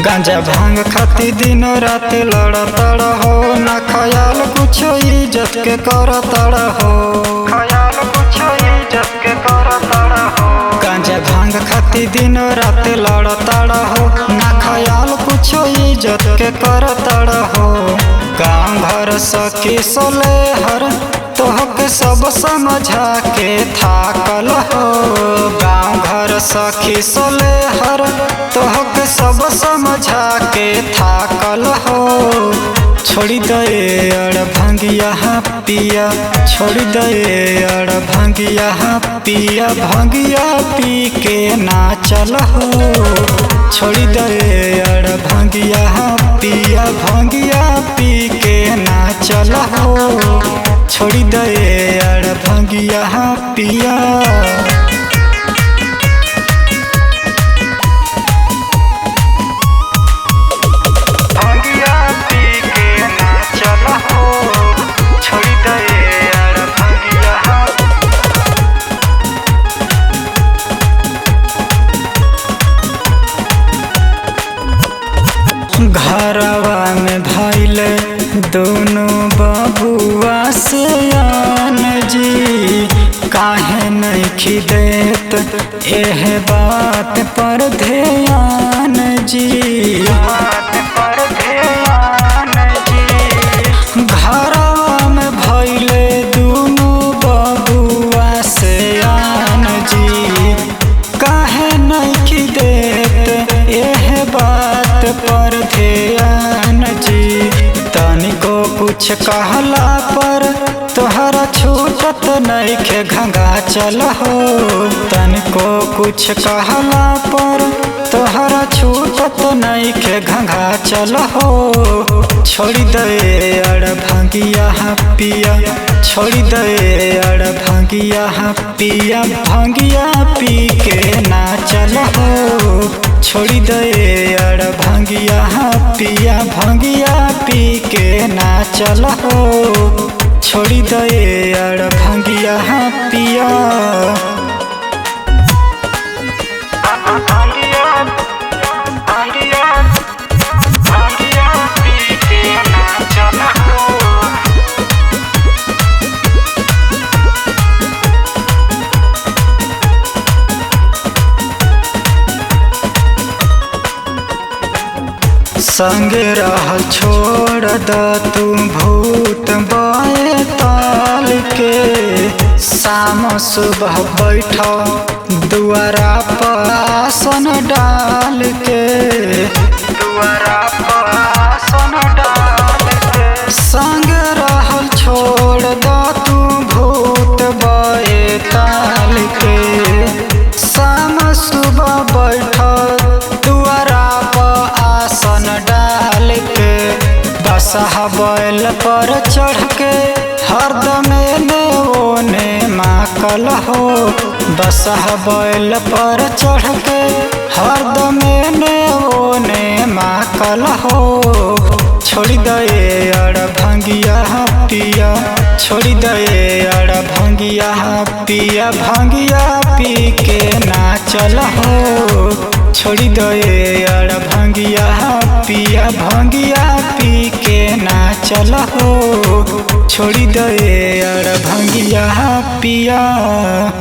गांजा भांग खाती दिन रात लड़तड़ हो, ना ख्याल कुछ इज्जत के करतड़ हो, ख्याल कुछ इज्जत के करतड़ हो। गांजा भांग खाती दिन रात लड़तड़ हो, ना ख्याल कुछ इज्जत के करतड़ हो। गाँव घर सखी सोले हर तोहके सब समझा के थाकल हो। गाँव घर सखी सोले हर तोहके सब समझा के थाकल हो। छोड़ी दे अड़ भांगिया पिया, छोड़ी दे अड़ भांगिया पिया, भांगिया पी के नाचल हो। छोड़ी दे अड़ भांगिया पिया, भांगिया पी के नाचल हो। छोड़ी दे अड़ भांगिया पिया। घरवा में भइले दोनों बबुआ से आन जी, काहे नहीं देत एह बात पर ध्यान जी, बात पर ध्यान जी। घरवा में भइले दोनों बबुआ से आन जी, काहे नहीं देत एह बात पर ध्यान जी। तनिको कुछ कहला पर तोहरा छूटत नइखे घंगा चल हो। तनिको कुछ कहला पर तोहरा छूटत नइखे घंगा चल हो। छोड़ी दे अड़ भांगिया पिया, छोड़ी दे अड़ भांगिया पिया, भांगिया पी के नाचल हो। छोड़ी दे अड़ भांगिया पिया, भांगिया पी के नाचल हो। छोड़ी दे अड़ भांगिया पिया। संग रह छोड़ द तू भूत बाए ताल के। शाम सुबह बैठो दुआरा पर आसन डाल के, दुआरा पर आसन डाल के। संग रह छोड़ द तू भूत बाए ताल के। शाम सुबह बैठो दुआरा पर आसन डाल के। बसहा बैल पर चढ़ के हरदम ने ओने माकल हो। बसहा बैल पर चढ़ के हरदम ने ओने माकल हो। छोड़ी दे अड़ भांगिया पिया, छोड़ी दे अड़ भांगिया पिया, भांगिया पी के नाचल हो। छोड़ी दे अड़ भांगिया पिया, भांगिया पी के नाचल हो। छोड़ी दे अड़ भांगिया पिया।